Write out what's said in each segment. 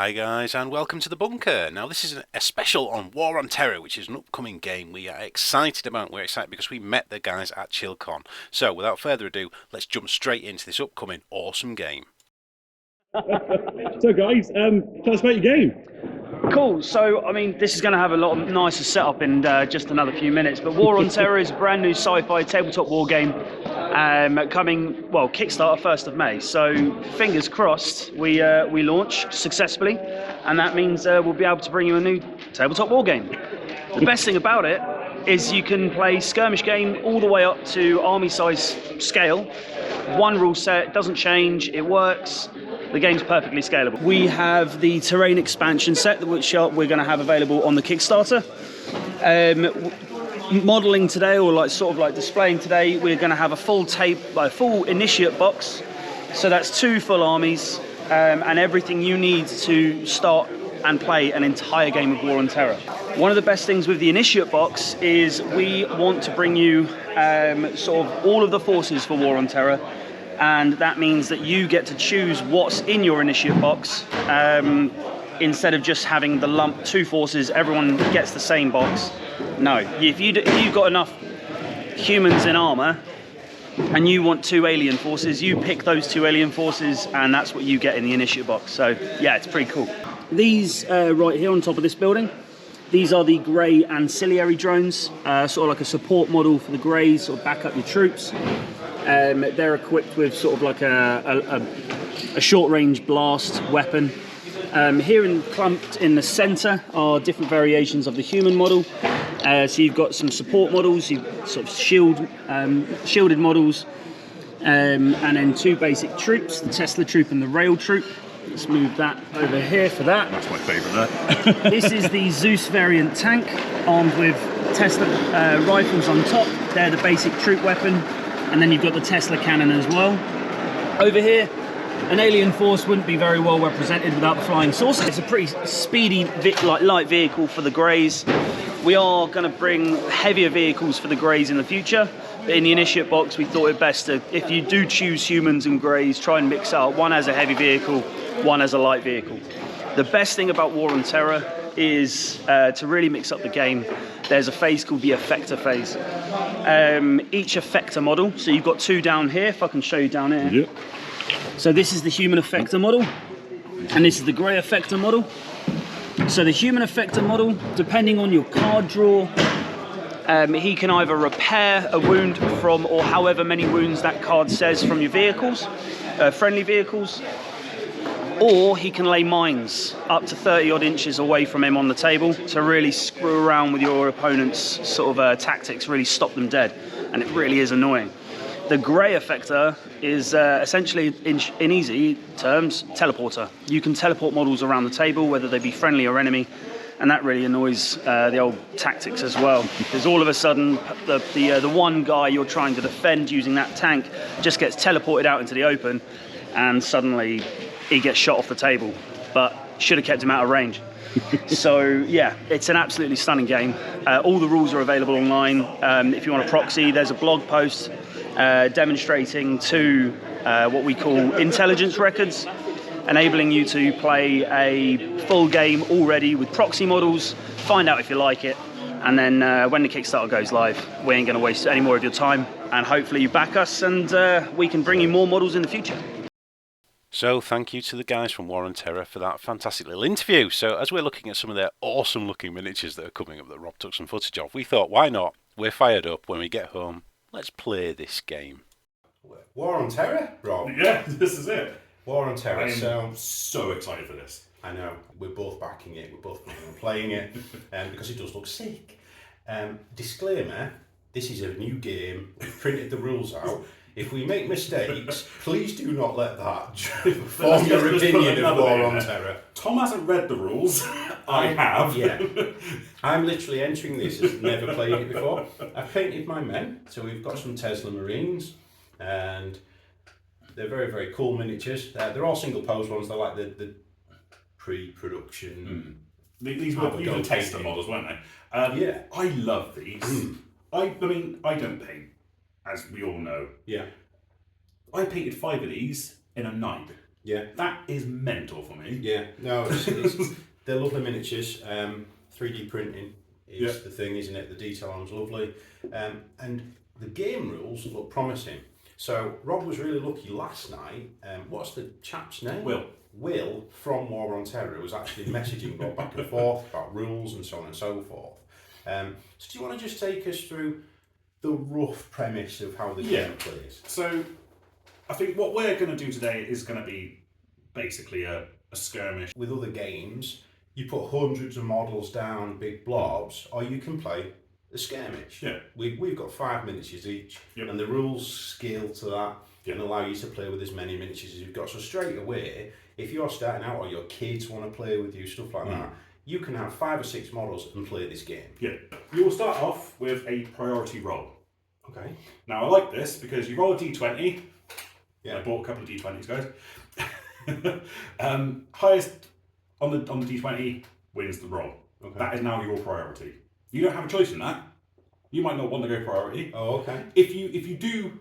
Hi guys and welcome to the bunker. Now this is a special on WaronTerra, which is an upcoming game we are excited about. We're excited because we met the guys at Chillcon. So without further ado, let's jump straight into this upcoming awesome game. So guys, tell us about your game. Cool. So, I mean, this is going to have a lot of nicer setup in just another few minutes. But WaronTerra is a brand new sci-fi tabletop war game coming, well, Kickstarter 1st of May. So, fingers crossed, we launch successfully, and that means we'll be able to bring you a new tabletop war game. The best thing about it is you can play skirmish game all the way up to army size scale. One rule set, doesn't change, it works. The game's perfectly scalable. We have the terrain expansion set, which we're going to have available on the Kickstarter. Modelling today, or sort of displaying today, we're going to have a full initiate box. So that's 2 full armies and everything you need to start and play an entire game of WaronTerra. One of the best things with the initiate box is we want to bring you sort of all of the forces for WaronTerra. And that means that you get to choose what's in your initiate box instead of just having the lump 2 forces, everyone gets the same box. No, if you've got enough humans in armor and you want 2 alien forces, you pick those 2 alien forces and that's what you get in the initiate box. So yeah, it's pretty cool. These right here on top of this building, these are the grey ancillary drones, sort of like a support model for the greys, sort of back up your troops. They're equipped with sort of like a short-range blast weapon. Here clumped in the centre are different variations of the human model. So you've got some support models, you've sort of shielded models, and then 2 basic troops, the Tesla troop and the rail troop. Let's move that over here for that. That's my favourite there. This is the Zeus variant tank, armed with Tesla rifles on top. They're the basic troop weapon. And then you've got the Tesla cannon as well. Over here, an alien force wouldn't be very well represented without the flying saucer. It's a pretty speedy, light vehicle for the greys. We are going to bring heavier vehicles for the greys in the future. In the initiate box, we thought it best to, if you do choose humans and greys, try and mix out one as a heavy vehicle, one as a light vehicle. The best thing about WaronTerra is to really mix up the game. There's a phase called the effector phase. Each effector model, so you've got 2 down here, if I can show you down here. Yep. So this is the human effector model, and this is the grey effector model. So the human effector model, depending on your card draw, he can either repair a wound from, or however many wounds that card says from your vehicles, friendly vehicles, or he can lay mines up to 30 odd inches away from him on the table to really screw around with your opponent's sort of tactics, really stop them dead, and it really is annoying. The grey effector is essentially, in easy terms, teleporter. You can teleport models around the table, whether they be friendly or enemy, and that really annoys the old tactics as well. Because all of a sudden, the one guy you're trying to defend using that tank just gets teleported out into the open, and suddenly he gets shot off the table, but should have kept him out of range. So yeah, it's an absolutely stunning game. All the rules are available online. If you want a proxy, there's a blog post demonstrating 2 what we call intelligence records, enabling you to play a full game already with proxy models, find out if you like it, and then when the Kickstarter goes live, we ain't going to waste any more of your time, and hopefully you back us and we can bring you more models in the future. So thank you to the guys from WaronTerra for that fantastic little interview. So as we're looking at some of their awesome looking miniatures that are coming up that Rob took some footage of, we thought, why not? We're fired up. When we get home, let's play this game. WaronTerra, Rob? Yeah, this is it. WaronTerra, I'm so excited for this. I know, we're both backing it, we're both playing it, because it does look sick. Disclaimer, this is a new game, we've printed the rules out. If we make mistakes, please do not let that form your opinion of WaronTerra. Tom hasn't read the rules. I have. Yeah. I'm literally entering this as never played it before. I've painted my men, so we've got some Tesla Marines, and they're very, very cool miniatures. They're all single pose ones, they're like the pre-production. These were Tesla models, weren't they? Yeah. I love these. I mean, I don't paint, as we all know. Yeah. I painted 5 of these in a night. Yeah. That is mental for me. Yeah. No, they're lovely miniatures. 3D printing is the thing, isn't it? The detail on is lovely. And the game rules look promising. So Rob was really lucky last night. What's the chap's name? Will from WaronTerra was actually messaging Rob back and forth about rules and so on and so forth. So do you want to just take us through the rough premise of how the game plays? So I think what we're going to do today is going to be basically a skirmish. With other games, you put hundreds of models down, big blobs, or you can play a skirmish. Yeah. We've got 5 miniatures each, Yep. and the rules scale to that and allow you to play with as many miniatures as you've got. So straight away, if you're starting out or your kids want to play with you, stuff like that, you can have 5 or 6 models and play this game. Yeah. You will start off with a priority roll. Okay. Now I like this because you roll a d20. Yeah. I bought a couple of d20s, guys. Highest on the d20 wins the roll. Okay. That is now your priority. You don't have a choice in that. You might not want to go priority. Oh, okay. If you do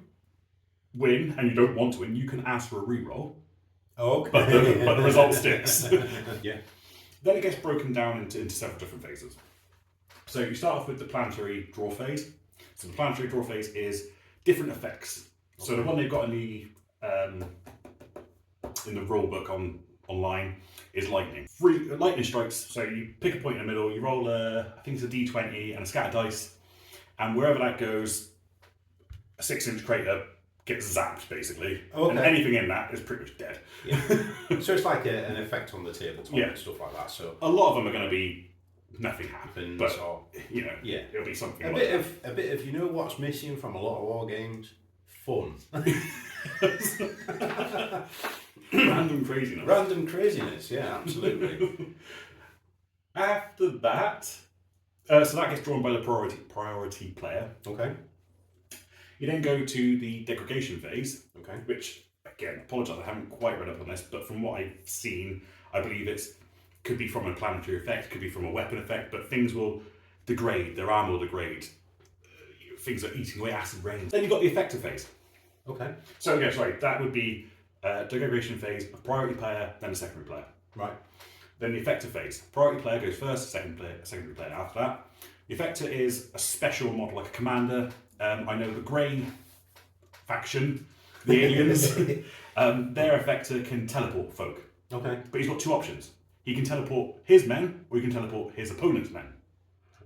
win and you don't want to win, you can ask for a re-roll. Oh, okay. But the result sticks. Yeah. Then it gets broken down into several different phases. So you start off with the planetary draw phase. So the planetary draw phase is different effects. So the one they've got in the rule book online is lightning. Lightning strikes. So you pick a point in the middle. You roll I think it's a d20 and a scatter dice, and wherever that goes, a 6-inch crater gets zapped basically. Okay. And anything in that is pretty much dead. Yeah. So it's like an effect on the tabletop Yeah. and stuff like that. So A lot of them are going to be nothing happened, happens but or yeah, it'll be something. a like bit of you know what's missing from a lot of war games? Fun. random craziness. Random craziness, yeah, absolutely. After that, so that gets drawn by the priority player. Okay. You then go to the degradation phase, Okay. which again, apologise, I haven't quite read up on this, but from what I've seen, I believe could be from a planetary effect, could be from a weapon effect, but things will degrade, their armor will degrade. Things are eating away acid rain. Then you've got the effective phase. Okay. So yeah, sorry, that would be degradation phase, a priority player, then a secondary player. Right. Then the effector phase. Priority player goes first, secondary player after that. The effector is a special model, like a commander. I know the grey faction, the aliens, their effector can teleport folk. Okay. But he's got 2 options. He can teleport his men, or he can teleport his opponent's men.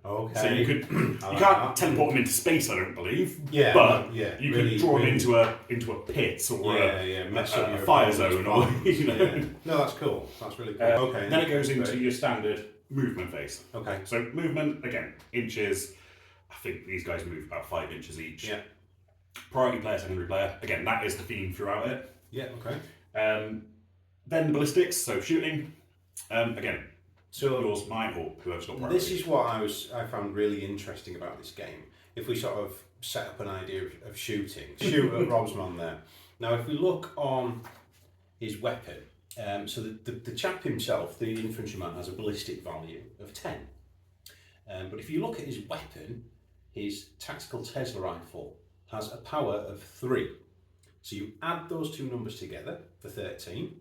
Okay. So you can't teleport them into space, I don't believe. Yeah. But yeah. you really, can draw really, them into a pit or mess up a your fire opponent's zone, or plans. you know. Yeah. No, that's cool. That's really cool. Okay. Then it goes into Great. your standard movement phase. Okay. So movement, again, inches. I think these guys move about 5 inches each. Yeah. Priority player, secondary player. Again, that is the theme throughout it. Yeah. Okay. Then the ballistics, so shooting. Again, So yours, mine, or whoever's got priority. this is what I found really interesting about this game. If we sort of set up an idea of shooting, shoot at Rob's man there. Now, if we look on his weapon, so the chap himself, the infantryman, has a ballistic value of 10. But if you look at his weapon, his tactical Tesla rifle has a power of 3. So you add those 2 numbers together for 13.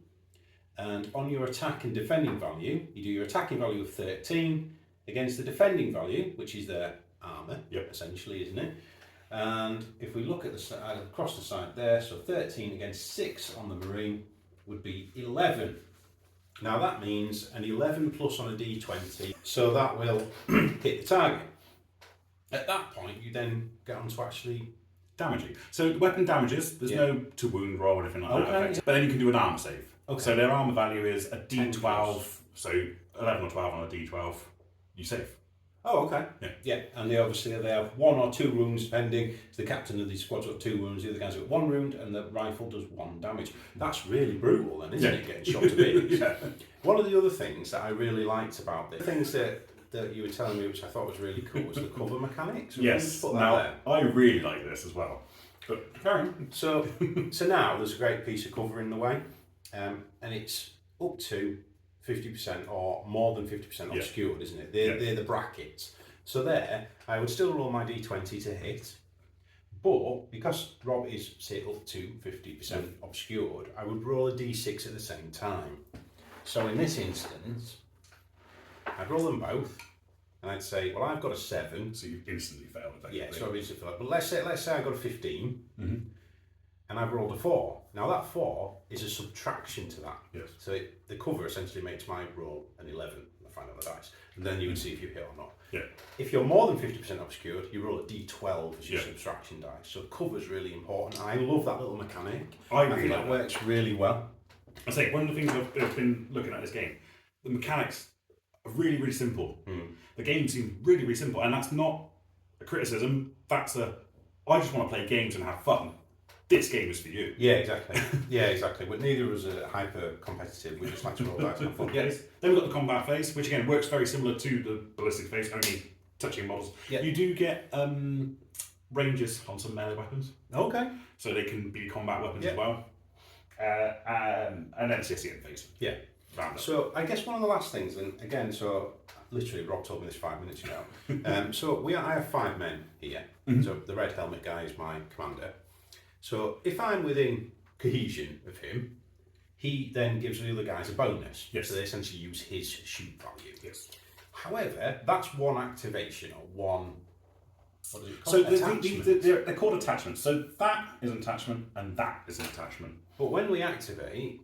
And on your attack and defending value, you do your attacking value of 13 against the defending value, which is their armour, essentially, isn't it? And if we look at the side, across the side there, so 13 against 6 on the Marine would be 11. Now that means an 11 plus on a d20, so that will hit the target. At that point, you then get on to actually damaging. So weapon damages, there's no to wound roll or anything like that. Okay. Effect. But then you can do an armor save. Okay. So their armor value is a d12, 12. so 11 or 12 on a d12, you save. Oh, okay. Yeah. Yeah, and they obviously have 1 or 2 wounds depending. So the captain of the squad's got 2 wounds, the other guy's got 1 wound, and the rifle does 1 damage. That's really brutal, then, isn't it? Getting shot to bits. Yeah. One of the other things that I really liked about this, things that you were telling me, which I thought was really cool, was the cover mechanics. Yes. Put that Now there. I really like this as well. But carry on. So now there's a great piece of cover in the way, and it's up to 50% or more than 50% obscured, isn't it? They're the brackets. So there, I would still roll my d20 to hit, But because Rob is, say, up to 50% obscured, I would roll a d6 at the same time. So in this instance, I'd roll them both, and I'd say, well, I've got a 7. So you instantly failed, effectively. Yeah, so I've instantly failed. But let's say I got a 15, and I've rolled a 4. Now that 4 is a subtraction to that. Yes. So the cover essentially makes my roll an 11. I find out the dice, and then you would see if you hit or not. Yeah. If you're more than 50% obscured, you roll a d12 as your subtraction dice. So cover's really important. I love that little mechanic. I think really that like works really well. I say one of the things I've been looking at this game, the mechanics are really, really simple. The game seems really, really simple, and that's not a criticism. That's a I just want to play games and have fun. This game is for you. Yeah, exactly. Yeah, exactly. But neither of us are hyper competitive. We just like to roll dice and have fun. Yes. Then we've got the combat phase, which again works very similar to the ballistic phase, only touching models. Yeah. You do get ranges on some melee weapons, Okay. so they can be combat weapons as well. And then it's the end phase. Yeah. Round up. So I guess one of the last things, and again, so literally Rob told me this 5 minutes ago. So I have 5 men here. So the red helmet guy is my commander. So if I'm within cohesion of him, he then gives the other guys a bonus. Yes. So they essentially use his shoot value. Yes. However, that's one activation or one. What is it So called? Attachment. they're called attachments. So that is an attachment, and that is an attachment. But when we activate,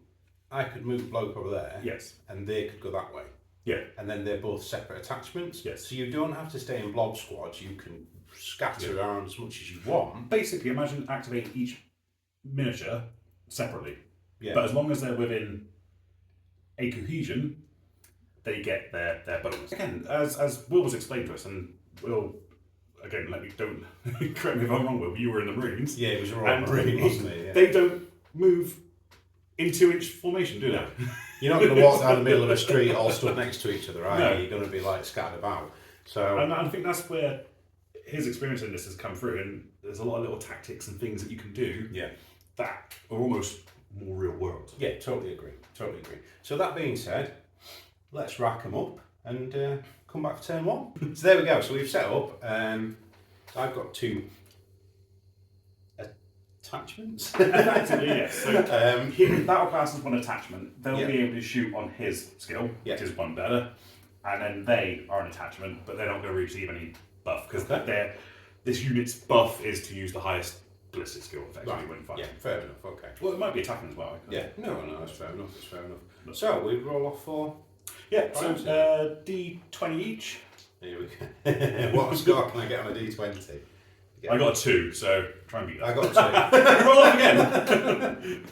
I could move a bloke over there. Yes. And they could go that way. Yeah. And then they're both separate attachments. Yes. So you don't have to stay in blob squads. You can scatter around as much as you want. Basically, imagine activating each miniature separately. Yeah. But as long as they're within a cohesion, they get their bonus. Again, as Will was explained to us, and Will, again, don't correct me if I'm wrong, Will, you were in the Marines. Yeah, it was Royal Marine, wasn't it? Yeah. They don't move in 2-inch formation, do they? You're not going to walk down the middle of a street all stood next to each other, are No. you? You're going to be like scattered about. So And I think that's where his experience in this has come through, and there's a lot of little tactics and things that you can do yeah. that are almost more real world. Yeah, totally agree. Totally agree. So that being said, let's rack them up and come back for turn 1. So there we go. So we've set up. I've got 2 attachments. Effectively, yes. So that'll class as one attachment. They'll Yeah. be able to shoot on his skill, Yeah. which is one better, and then they are an attachment, but they're not going to receive any buff because this unit's buff is to use the highest ballistic skill effectively when fighting. Yeah, fair enough. Okay. Well, it might be attacking as well. Yeah. No, that's fair enough. That's fair enough. So we roll off 4. Yeah. So Right. D20 each. Here we go. What score can I get on a D20? I got a 2, so try and beat I that. got 2. Roll off again.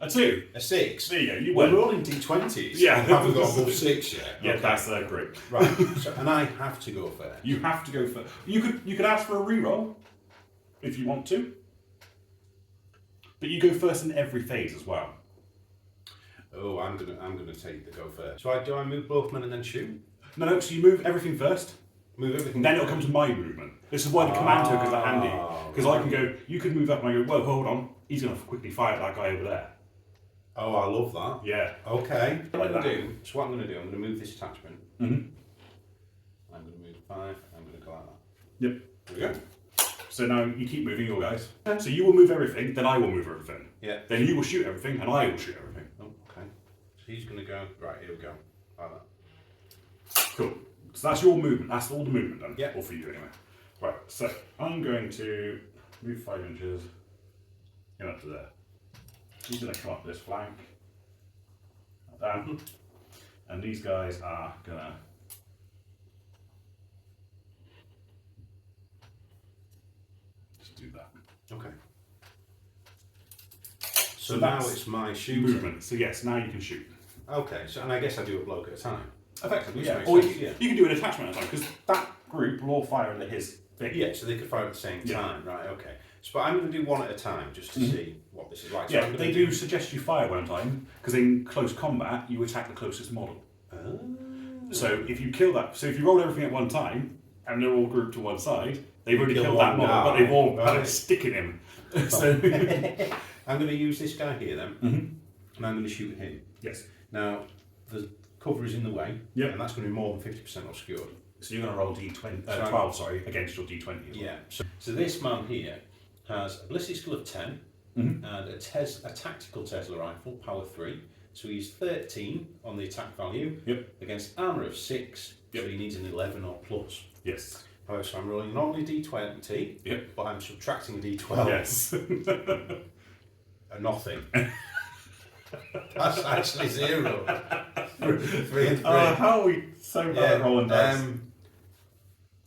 A 2. A 6. There you go. You We're win. rolling D20s. Yeah. I haven't got above 6 yet. Yeah, Okay. that's great. Right. So, and I have to go first. You have to go for. You could ask for a reroll if you want to, but you go first in every phase as well. Oh, I'm gonna take the go first. So do I move both men and then shoot? No. So you move everything first. Move everything. Then it'll come to my movement. This is why the command tokens are handy because I can go. You can move up and I go. Whoa, hold on. He's going to quickly fire at that guy over there. Oh, I love that. Yeah. Okay. Like I'm that. what I'm gonna do. I'm gonna move this attachment. Mhm. I'm gonna move 5. I'm gonna go like that. Yep. There we go. So now you keep moving your guys. So you will move everything. Then I will move everything. Yeah. Then you will shoot everything, and I will shoot everything. Oh, okay. So he's gonna go. Right, here we go. Like that. Cool. So that's your movement. That's all the movement done. Yeah. Or for you anyway. Right. So I'm going to move 5 inches in up to there. He's going to come up this flank. Like that. And these guys are going to. Just do that. Okay. So now that's it's my shooting. movement. So yes, now you can shoot. Okay. So and I guess I do a bloke at a time. Effectively, Which yeah. makes Or sense, you can do an attachment at a time because that group will all fire into his thing. Yeah, so they could fire at the same Yeah. time, right? Okay. So, but I'm going to do one at a time just to see what this is like. So Yeah, I'm they gonna do suggest you fire one time because in close combat you attack the closest model. Oh. So if you kill that, so if you roll everything at one time and they're all grouped to one side, they've already kill killed one that model, guy, but they've all had right. a stick in him. So I'm going to use this guy here then, Mhm. and I'm going to shoot him. yes, Now, the cover is in the way, Yep. and that's going to be more than 50% obscured. So you're going to roll D20, 12, sorry, against your D20 as well. Yeah. So this man here has a ballistic skill of 10 and a tactical Tesla rifle, power 3. So he's 13 on the attack value against armour of 6. So he needs an 11 or plus. Yes. However, so I'm rolling not only D20, but I'm subtracting a D12. Yes. A nothing. That's actually 0. 3 and 3. How are we so bad at rolling dice?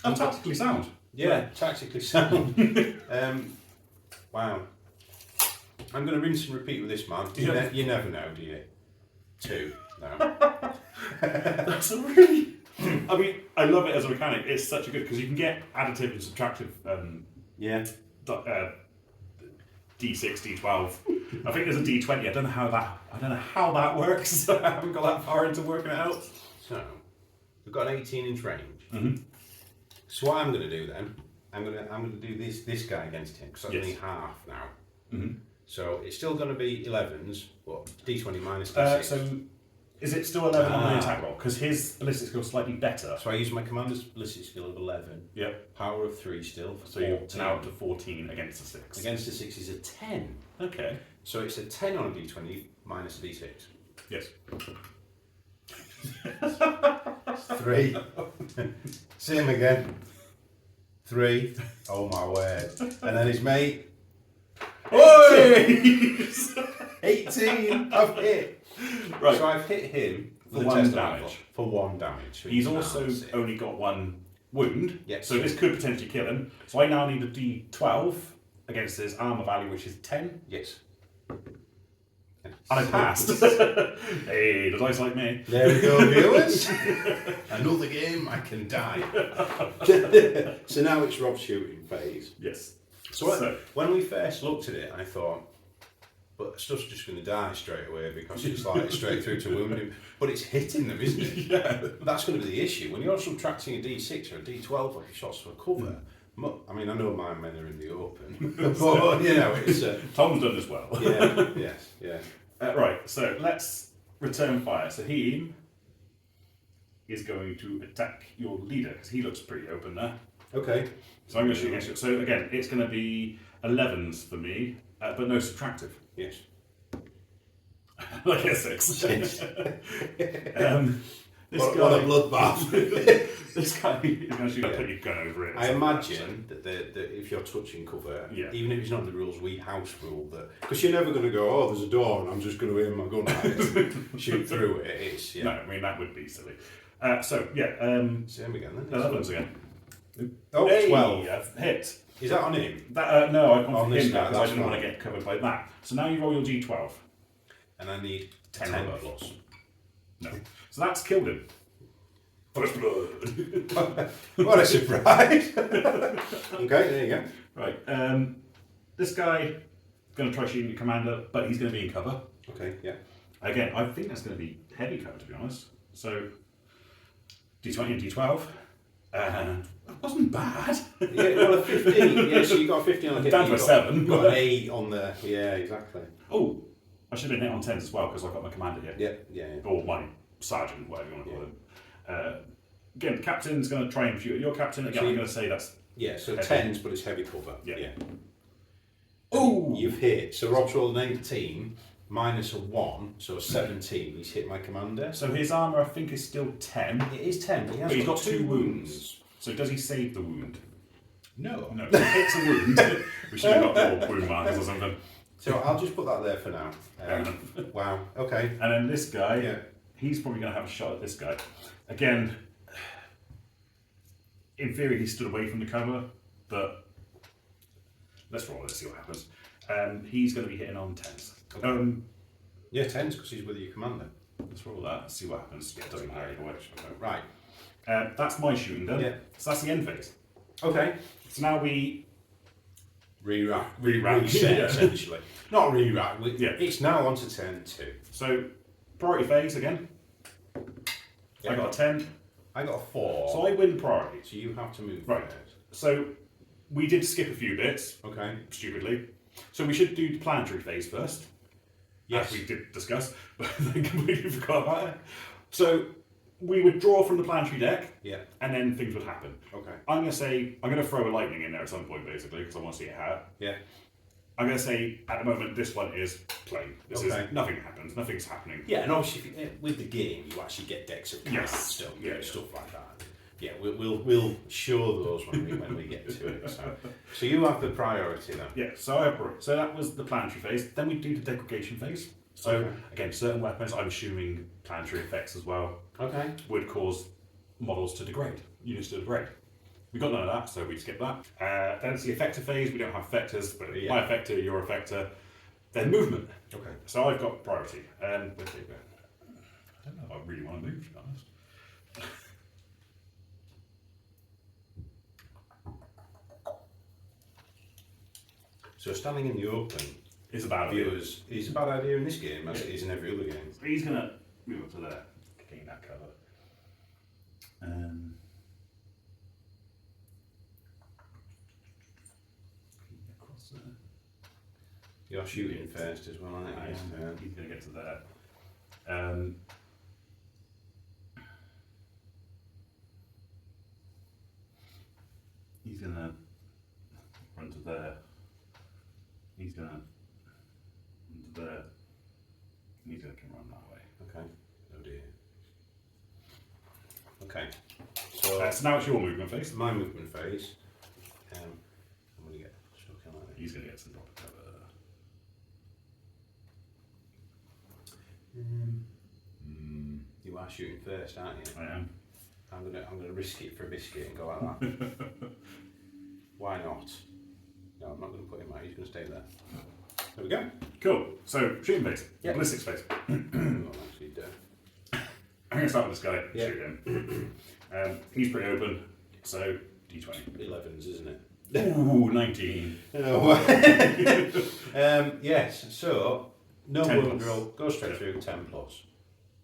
I'm tactically sound. Yeah, tactically sound. Wow. I'm going to rinse and repeat with this man. You never know, do you? 2. No. That's a really... I mean, I love it as a mechanic. It's such a good... Because you can get additive and subtractive... D6, D12. I think there's a D20. I don't know how that works. I haven't got that far into working it out. So, we've got an 18-inch range. So what I'm going to do then, I'm going to do this guy against him because that's only half now. So it's still going to be 11s, but D20 minus D6. So is it still 11 on the attack roll? Because his ballistic skill is slightly better. So I use my commander's ballistic skill of 11. Yep. Power of 3 still. So you're now up to 14 against a 6. Against a 6 is a 10. Okay. So it's a 10 on a D20 minus a D6. Yes. 3. Same again. 3. Oh my word. And then his mate. Oi! 18. I've hit. Right. So I've hit him for 1 damage. For 1 damage. So he's also only got 1 wound. Yes. So this could potentially kill him. So I now need a D12 against his armor value, which is 10. Yes. And I passed. Hey, the dice like me. There we go, viewers. Another game I can die. So now it's Rob's shooting phase. Yes. So when we first looked at it, I thought, but stuff's just going to die straight away because it's like straight through to wound him. But it's hitting them, isn't it? Yeah. That's going to be the issue. When you're subtracting a D6 or a D12 like shots for cover, I mean, I know my men are in the open, but you know, it's... Tom's done as well. Yeah, yes, yeah. Right, so let's return fire. So he is going to attack your leader because he looks pretty open there. Okay. So I'm going to shoot against you. So again, it's going to be 11s for me, but no subtractive. Yes. Like a 6. This What guy, a bloodbath. this guy is going to shoot. Put your gun over it. I imagine that if you're touching cover, Yeah. even if it's not in the rules, we house rule that, because you're never going to go, oh, there's a door and I'm just going to aim my gun at it, shoot through it. It's, yeah. No, I mean that would be silly. Same again then. 11s again. Oh, Hey, 12. I've hit. Is that on him? That, no, I can't On for this him guy, because I that's didn't want fine. to get covered by that. So now you roll your D12. And I need 10 10 above. plus. No. So that's killed him. First blood. What a surprise! Okay, there you go. Right. This guy is going to try shooting your commander, but he's going to be in cover. Okay, yeah. Again, I think that's going to be heavy cover, to be honest. So, D20 and D12. And that wasn't bad. Yeah, well, a 15. Yeah, so you got a 15 on the hit. Down to a 7. You got an 8 on the. Yeah, exactly. Oh, I should have been hit on 10s as well because I've got my commander here. Yeah. Or my sergeant, whatever you want to call him. Again, the captain's going to try and shoot your captain. Again, I'm going to say that's... Yeah, so heavy. 10s, but it's heavy cover. Yeah. Oh! You've hit. So Rob's rolled an 18, minus a 1, so a 17. He's hit my commander. So his armour, I think, is still 10. It is 10, but But he's got 2 wounds. So does he save the wound? No. No, he hits a wound. We should have got more wound markers or something. So I'll just put that there for now. Wow, okay. And then this guy, Yeah. he's probably going to have a shot at this guy. Again, in theory, he stood away from the cover, but let's roll it, see what happens. He's going to be hitting on 10s. Okay. Yeah, 10s because he's with your commander. Let's roll that, see what happens. Yeah, it doesn't matter either way. Right. That's my shooting done. Yeah. So that's the end phase. Okay. So now we Reset, Yeah. essentially. Not re-rack. Yeah. It's now on to turn 2. So priority phase again. Yeah. I got a 10. I got a 4. So I win priority. So you have to move Right. first. So we did skip a few bits, Okay. stupidly. So we should do the planetary phase first. Yes. As we did discuss, but I completely forgot about it. So we would draw from the planetary deck, Yeah. and then things would happen. Okay. I'm going to throw a lightning in there at some point, basically, because I want to see it out. Yeah. I'm going to say, at the moment, this one is plain. This is, nothing happens, nothing's happening. Yeah, and obviously with the game, you actually get decks of cards, stuff like that. Yeah, we'll show those when we get to it. So you have the priority now. Yeah, so that was the planetary phase. Then we do the degradation phase. So again, certain weapons, I'm assuming planetary effects as well, would cause models to degrade, units to degrade. We got none of that, so we skip that. Then it's the effector phase. We don't have effectors, but my effector, your effector. Then movement. Okay. So I've got priority. And where do you go? I don't know if I really want to move, to be honest. So standing in the open is a bad idea. Is a bad idea in this game, as it is in every other game. So he's gonna move up to there, gain that cover. Across there. You're shooting first as well, aren't you? He's gonna get to there. He's gonna run to there. He's gonna run to there. He's gonna come run that way. Okay. Oh dear. Okay. So now it's your movement phase. My movement phase. I'm gonna get stuck in like that. He's gonna get some drop cover. You are shooting first, aren't you? I am. I'm gonna risk it for a biscuit and go like that. Why not? No, I'm not gonna put him out. He's gonna stay there. There we go. Cool. So shooting phase. Yeah. Ballistics phase. Not actually do. I'm gonna start with this guy. Yeah. Shoot him. He's pretty open. So D20. 11s, isn't it? Ooh, 19. Yes. So no 10 wound plus. roll. Go straight through. 10 plus.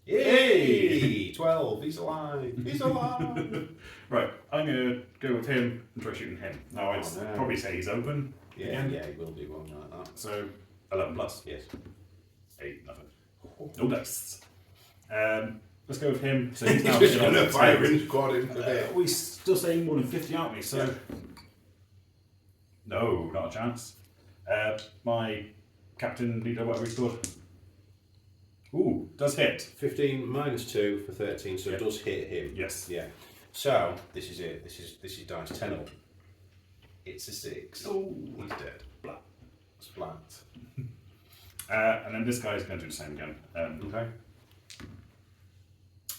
Yay! 12. He's alive. He's alive. Right. I'm gonna go with him and try shooting him. Now I'd no. probably say he's open. Yeah, Again. yeah, he will do one like that. So 11 plus. Yes. 8, nothing. No dice. Let's go with him. So he's now Just on gonna the fire side. in squad him for there. We still saying more than 50, aren't we? So no, not a chance. My captain leader, whatever he's called. Ooh, does hit. 15 minus 2 for 13, so it does hit him. Yes. Yeah. So this is it. This is dice 10 up. It's a 6. Oh, He's dead. Splat. Splat. And then this guy's going to do the same again. Okay.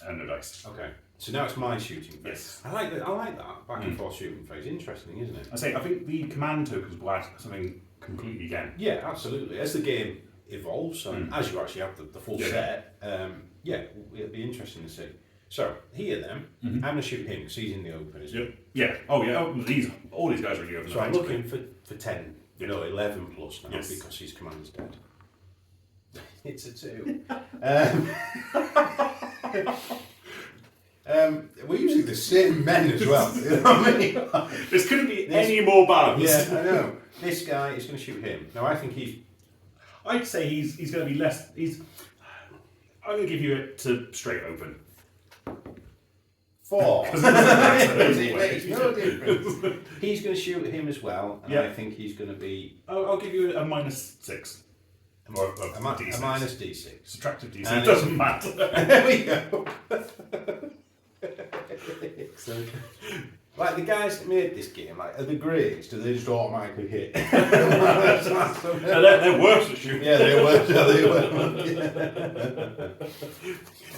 And no dice. Okay. So now it's my shooting phase. Yes. I like that. Back and forth shooting phase. Interesting, isn't it? I think the command tokens will add something completely again. Yeah, absolutely. As the game evolves, and as you actually have the full set, it'll be interesting to see. So here then, I'm going to shoot him because he's in the open, isn't he? Yeah. Oh yeah. Oh, all these guys are in the open. So I'm looking for 10, 11 plus now Yes. because his command's dead. It's a 2. We're using the same men as well. You know what I mean? This couldn't be any more balanced. Yeah, I know. This guy is going to shoot him. Now I think I'd say he's going to be less. I'm going to give you it to straight open. 4. Because it It makes no difference. He's going to shoot him as well, and I think he's going to be I'll give you a -6. Or a minus D6. Subtractive D6. And It doesn't matter. There we go. Like the guys that made this game, like are the grades? Do they just automatically hit? They're worse at shooting. Yeah, they were.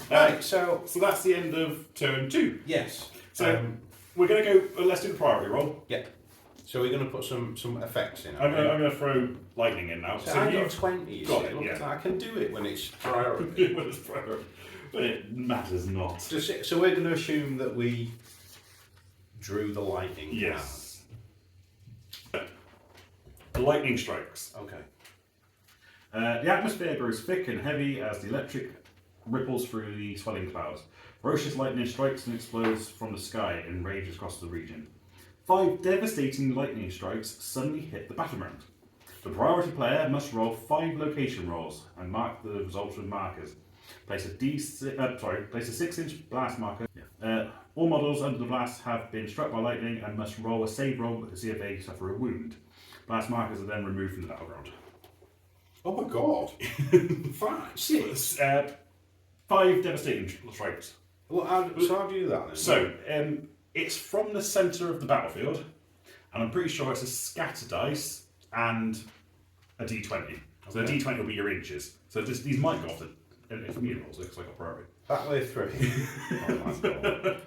Right, so that's the end of turn 2. yes. So we're going to go. Let's do the priority roll. Yeah. So we're going to put some effects in. I'm going to throw lightning in now. So I got 20. You got see. it, Look yeah. at that. I can do it when it's priority. Well, it's priority, but it matters not. So we're going to assume that we drew the lightning. Yes. The lightning strikes. Okay. The atmosphere grows thick and heavy as the electric ripples through the swelling clouds. Ferocious lightning strikes and explodes from the sky and rages across the region. 5 devastating lightning strikes suddenly hit the battleground. The priority player must roll 5 location rolls and mark the results with markers. Place a place a 6-inch blast marker. All models under the blast have been struck by lightning and must roll a save roll to see if they suffer a wound. Blast markers are then removed from the battleground. Oh my god. 5, 6. 5 devastating strikes. Well, how do you do that then? So, it's from the centre of the battlefield, and I'm pretty sure it's a scatter dice and a d20. So the d20 will be your inches. So these might go off the medium rolls because I got priority. That way through. Oh my god.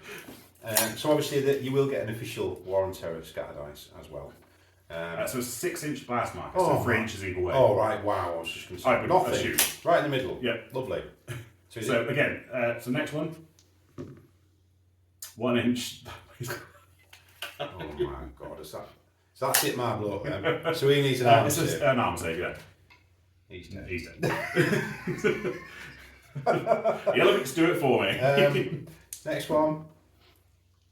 So obviously you will get an official WaronTerra scatter dice as well. So it's a 6-inch blast marker, so 3 inches either way. Oh right, wow, I was just going to say. I would nothing. assume. Right in the middle. Yeah. Lovely. So again, so next one. 1 inch. Oh my god, is that... So that's it, my bloke then. So he needs an arm save. An arm save, yeah. He's dead. He's dead. The elephants do it for me. Next one.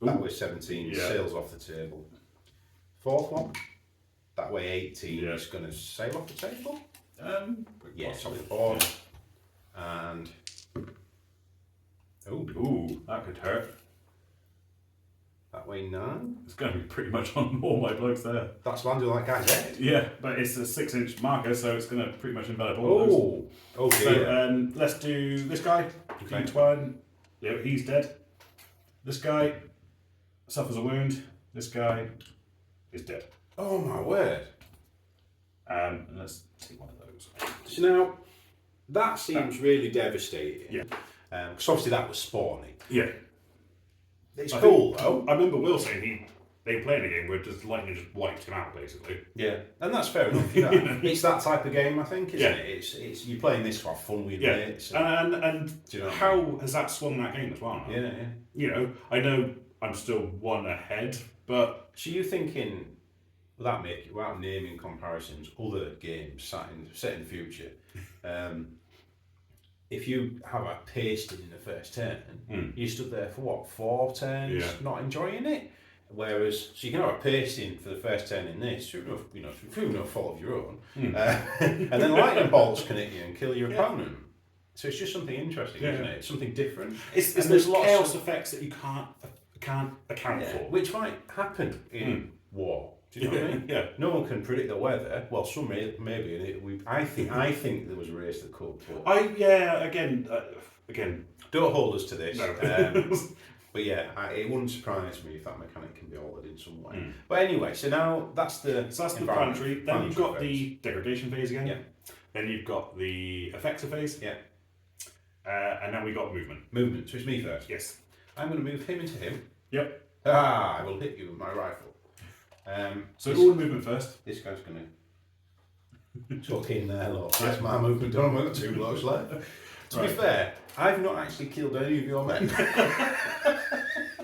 That way 17 Yeah. sails off the table. 4th one. That way 18 Yeah. is going to sail off the table. Yes, off possibly. the board. And... Ooh, that could hurt. That way 9. It's going to be pretty much on all my blokes there. That's landed on that guy's head. Yeah, but it's a 6-inch marker, so it's going to pretty much envelop all of those. Oh! Oh dear. So let's do this guy. Okay. D12. Yeah, he's dead. This guy suffers a wound. This guy is dead. Oh my word. And let's take one of those. So now, that seems really devastating. Yeah. Because obviously that was spawning. Yeah. It's I cool think- though. I remember Will saying they were playing a game where just lightning just wiped him out, basically. Yeah, and that's fair enough. You know, it's that type of game, I think, isn't Yeah. it? It's you're playing this to have fun with Yeah. mates. And Do you know what I how has that swung that game as well? Now? Yeah. You know, I know I'm still 1 ahead, but So you thinking, without naming comparisons, other games set in the future, if you have a pasted in the first turn, you stood there for what, 4 turns, not enjoying it? Whereas, so you can have a pasting for the first turn in this, through no fault of your own, and then lightning bolts can hit you and kill your opponent. So it's just something interesting, isn't it? It's something different. it's And there's lots chaos of- effects that you can't account for. which might happen in war. Do you know what I mean? Yeah. No one can predict the weather. Well, some maybe. And I think there was a race that could. But Again. don't hold us to this. No. But yeah, it wouldn't surprise me if that mechanic can be altered in some way. But anyway, so now that's the So that's the environment- planetary. Then you've got phase. the degradation phase again. Yeah. Then you've got the effector phase. Yeah. And then we got movement. Movement. So it's me first. Yes. I'm going to move him into him. Yep. I will hit you with my rifle. So this, all the movement first. this guy's going to tuck in there, look. That's my movement done. I've got 2 blocks left. To be fair, I've not actually killed any of your men.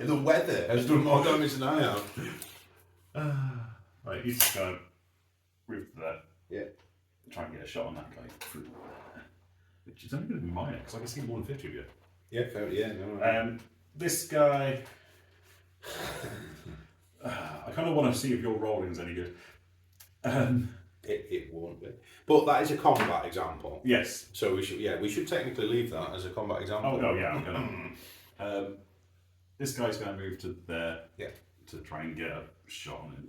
The weather has done more damage than I have. Right, he's just going to move to that. Yeah. Try and get a shot on that guy. Which is only going to be minor, because I can see 150 of you. Yeah, fair. Yeah, no. This guy... I kind of want to see if your rolling's any good. It won't be. But that is a combat example. Yes. So we should technically leave that as a combat example. Oh, no, yeah, I'm going to... this guy's going to move to there to try and get a shot on him.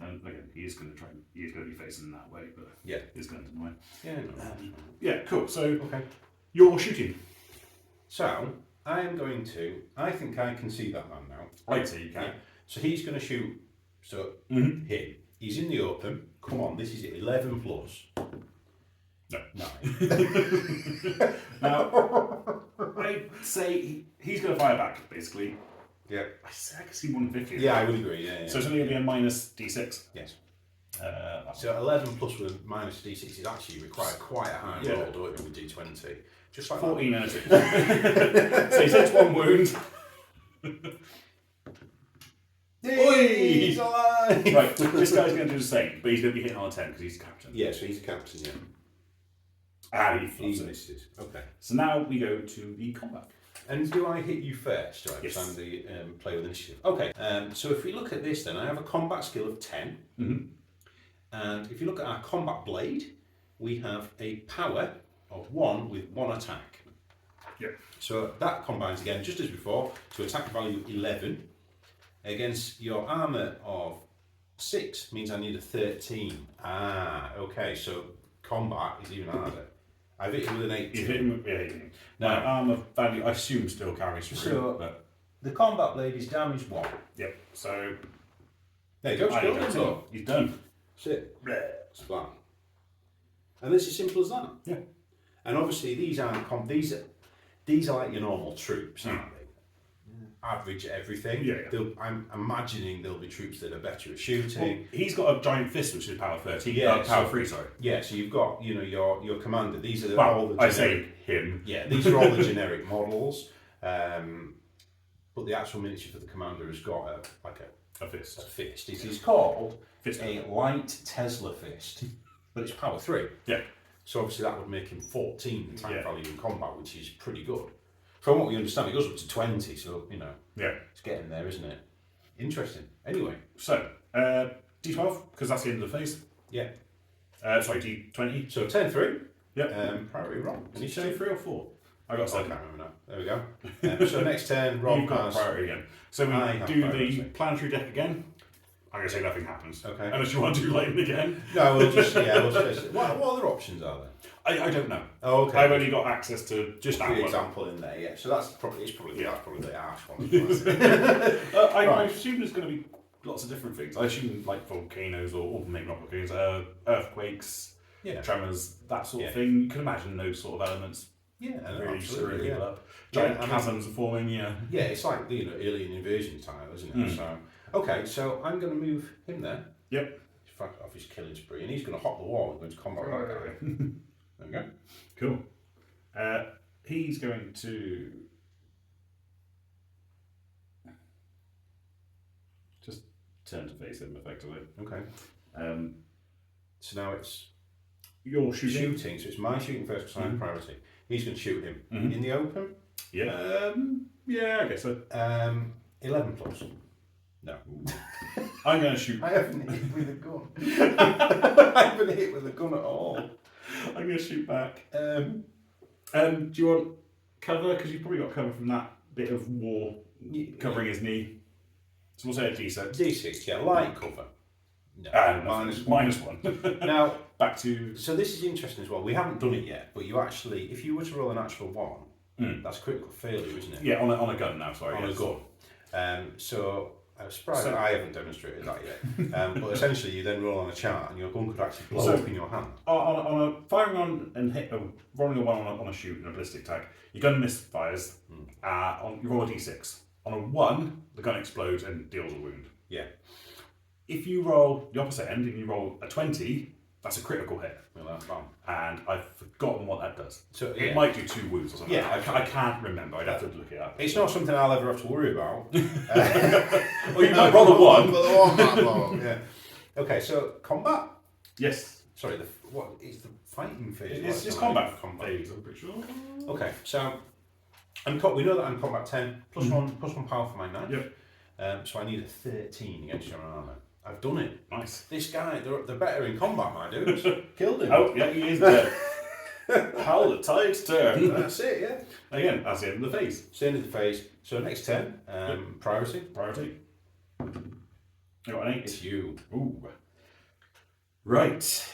And again, he's going to be facing that way, but he's going to the way. Yeah, no. Yeah, cool. So Okay. you're shooting. So I am going to. I think I can see that man now. I'd say you can. Yeah. So he's going to shoot. So him. He's in the open. Come on, this is it. 11 plus. No. 9. Now, I'd say he's going to fire back, basically. Yeah. I can see 150. Yeah, I would agree. Yeah. So it's only going to be a minus d6. Yes. That's So 11 plus with minus d6 is actually required quite a high roll, don't it, with d20. Just like 14 and a 2. So he takes 1 wound. He's alive! Right, this guy's going to do the same, but he's going to be hitting on a 10 because he's the captain. Yeah, so he's a captain, yeah. And he He fluffs it. misses. Okay. So now we go to the combat. And do I hit you first? Right, Yes. because I'm the player with initiative. Okay, so if we look at this then, I have a combat skill of 10. Mm-hmm. And if you look at our combat blade, we have a power of 1 with 1 attack. Yeah. So that combines again, just as before, to attack value 11. Against your armour of 6 means I need a 13. Ah, okay, so combat is even harder. I've hit him with an 18. You hit him with, yeah, now, armour value, I assume, still carries through. So, but the combat blade is damage 1. yep, so There you go, it's done. he's done. That's it. Splat. And it's as simple as that. Yeah. And obviously these aren't these are like your normal troops, aren't they? Average at everything. Yeah. I'm imagining there'll be troops that are better at shooting. Well, he's got a giant fist, which is power 13. Yeah, power so- 3, sorry. Yeah, so you've got, you know, your commander. These are all Well, the I generic, say him. yeah, these are all the generic models. But the actual miniature for the commander has got A a fist. fist. It is called Fist. a light Tesla fist, but it's power 3. Yeah. So obviously that would make him 14 attack Yeah. value in combat, which is pretty good. From what we understand, it goes up to 20, so, you know, Yeah. it's getting there, isn't it? Interesting. Anyway, So, D12, because that's the end of the phase. yeah. Sorry, D20. So 10-3. Yep. Priority Rob. Did you say 3 or 4? I got I 7. can't remember now. There we go. So next turn, Rob You've got has... priority again. So we I have do priority. the planetary deck again. I'm going to say nothing happens. Okay. Unless you want to do lightning again. No, we'll just... what other options are there? I don't know. Oh, okay. I've only got access to Just that for the one. example in there, yeah. So that's probably the harsh one. I Right. assume there's going to be lots of different things. I assume like volcanoes or maybe not volcanoes, earthquakes, Yeah. tremors, that sort Yeah. of thing. You can imagine those sort of elements Yeah, no, really absolutely, screwing yeah. people up. Yeah, Giant I mean- chasms are forming, yeah. Yeah, it's like the alien invasion style, isn't it? So okay, so I'm going to move him there. Yep. He's fucked off his killing spree, and he's going to hop the wall and go into combat with that guy. There we go. Cool. He's going to just turn to face him effectively. Okay. Um, So now it's you're shooting. shooting. So it's my shooting first because I have priority. He's going to shoot him Mhm. in the open. Yeah. Yeah, I guess so. 11 plus. No. I'm going to shoot. I haven't hit with a gun. I haven't hit with a gun at all. I'm going to shoot back. Do you want cover? Because you've probably got cover from that bit of war covering his knee. So we'll say a D6. D6, yeah, light cover. No, Minus one. Now, Back to. so this is interesting as well. We haven't done it yet, but you actually, if you were to roll a natural 1, that's critical failure, isn't it? Yeah, on a gun now, sorry. On a yes. gun. So I'm surprised that I haven't demonstrated that yet. But essentially, you then roll on a chart, and your gun could actually blow up in your hand. On a firing on and hit, rolling a 1 on a shoot and a ballistic tag, your gun misfires. You roll a D6. On a 1, the gun explodes and deals a wound. Yeah. If you roll the opposite end and you roll a 20, that's a critical hit. Well, that's fun. And I've forgotten what that does. So It yeah. might do 2 wounds or something. Yeah, I can't remember. I'd have to look it up. It's not something I'll ever have to worry about. Well, you might roll a 1. But the 1 might blow up, yeah. Okay, so combat. Yes. Sorry, what is the fighting phase? It's Like, combat combat. phase, I'm pretty sure. Okay, so we know that I'm combat 10 plus one power for my knife. Yep. So I need a 13 against your armor. I've done it. Nice. This guy, they're better in combat, my dudes. Killed him. Oh, yeah, he is dead. How the tides turn. That's it, yeah. Again, that's the end of the phase. Staying in the phase. So next turn, priority. Priority. You got an 8. It's you. Ooh. Right.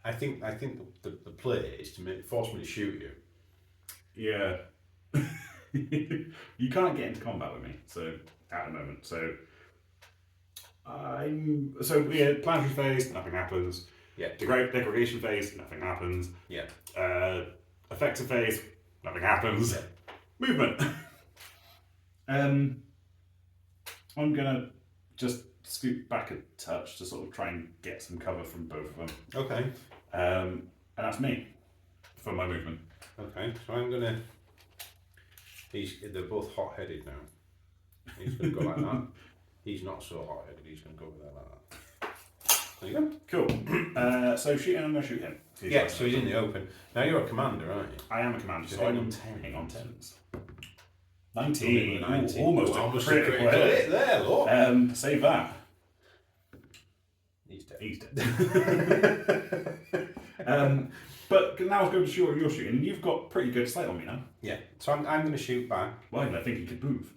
I think the play is to force me to shoot you. Yeah. You can't get into combat with me, so at the moment. So planetary phase, nothing happens. Yeah. Degradation phase, nothing happens. Yeah. Effective phase, nothing happens. Yeah. Movement. I'm gonna just scoot back a touch to sort of try and get some cover from both of them. Okay. And that's me for my movement. Okay. So I'm gonna. They're both hot-headed now. He's gonna go like that. He's not so hot-headed. He's gonna go with that like that. There you go. Cool. So shooting, I'm gonna shoot him. Yeah. So he's in the open. Now you're a commander, aren't you? I am a commander, so Hang I'm on 10. hang on 10s. 19. 19. Ooh, almost a critical hit. There, look. Save that. He's dead. He's dead. But now let's go to your shooting. You've got pretty good sight on me now. Yeah. So I'm going to shoot back. Why did I think you could move?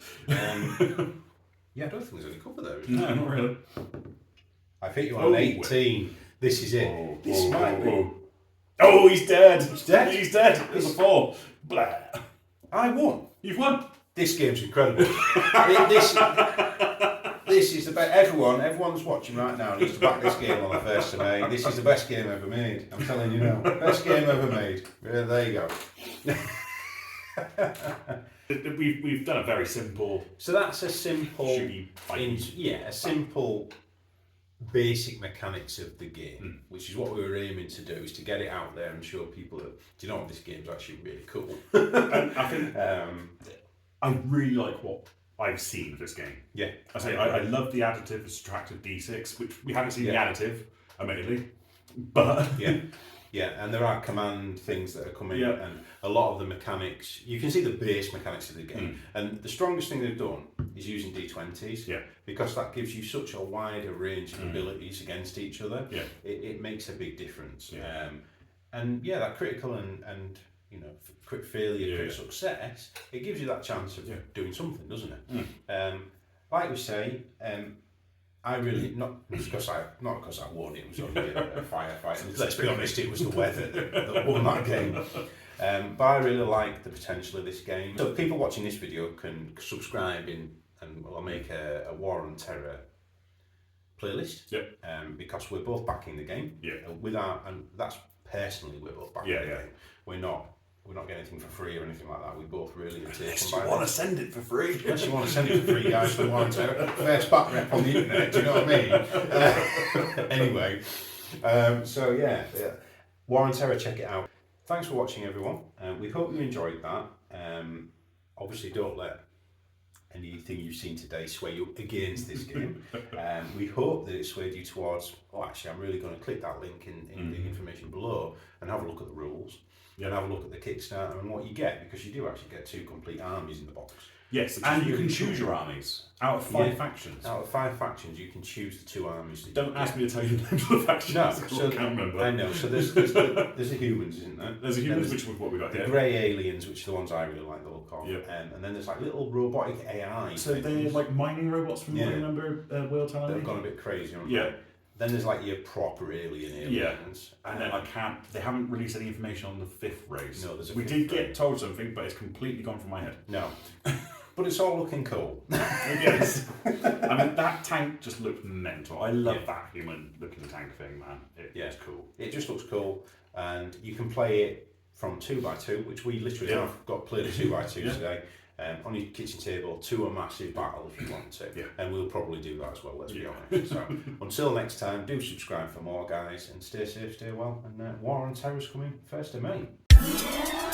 Yeah, I don't think there's any cover there. No, not really. I've hit you on an 18. This is it. This might be. Oh, he's dead. He's dead. He's dead. There's a 4. Blah. I won. You've won. This game's incredible. This is the best. Everyone's watching right now needs to back this game on the 1st of May. This is the best game ever made. I'm telling you now. Best game ever made. Yeah, there you go. We've done a very simple. So that's a simple, shooty fighting. a simple basic mechanics of the game, which is what we were aiming to do, is to get it out there and show people that, do you know what, this game's actually really cool. I think I really like what I've seen of this game. Yeah. I love the additive, the subtractive D6, which we haven't seen the additive, admittedly, but Yeah, and there are command things that are coming, Yeah. and a lot of the mechanics, you can see the base mechanics of the game. And the strongest thing they've done is using D20s, because that gives you such a wider range of abilities against each other. Yeah. It makes a big difference. Yeah. And that critical and crit failure, crit success, it gives you that chance of doing something, doesn't it? Like we say, I really not because I won. It was only a firefight. And let's be honest, it was the weather that won that game. But I really like the potential of this game. So people watching this video can subscribe and I'll make a WaronTerra playlist. Yep. Because we're both backing the game. Yeah. And that's personally we're both backing the game. We're not getting anything for free or anything like that. We both really are taken Unless by you want to send it for free. Unless you want to send it for free, guys, from WaronTerra. First back rep on the internet, do you know what I mean? Anyway, WaronTerra, check it out. Thanks for watching, everyone. We hope you enjoyed that. Obviously, don't let anything you've seen today sway you against this game. We hope that it swayed you towards, actually, I'm really going to click that link in the information below and have a look at the rules. And have a look at the Kickstarter and what you get, because you do actually get 2 complete armies in the box. Yes, and you can choose your armies out of 5 factions. Out of 5 factions, you can choose the 2 armies. That Don't ask me to tell you the names of the factions. No, I can't remember. I know. So there's the humans, isn't there? There's the humans, which is what we got the here. grey aliens, which are the ones I really like the look of. Yep. And then there's like little robotic AI. So they're like mining robots from what I remember WaronTerra. They've gone a bit crazy, haven't they? Then there's like your proper alien aliens. And then they haven't released any information on the 5th race. No, there's a We 5th did race. get told something, but it's completely gone from my head. No. But it's all looking cool. Yes. I mean, that tank just looked mental. I love that human looking tank thing, man. It's cool. It just looks cool. And you can play it from 2x2, which we literally have played a 2x2 today. On your kitchen table to a massive battle if you want to. And we'll probably do that as well, let's be honest. So until next time, do subscribe for more, guys, and stay safe, stay well. And WaronTerra's coming 1st of May.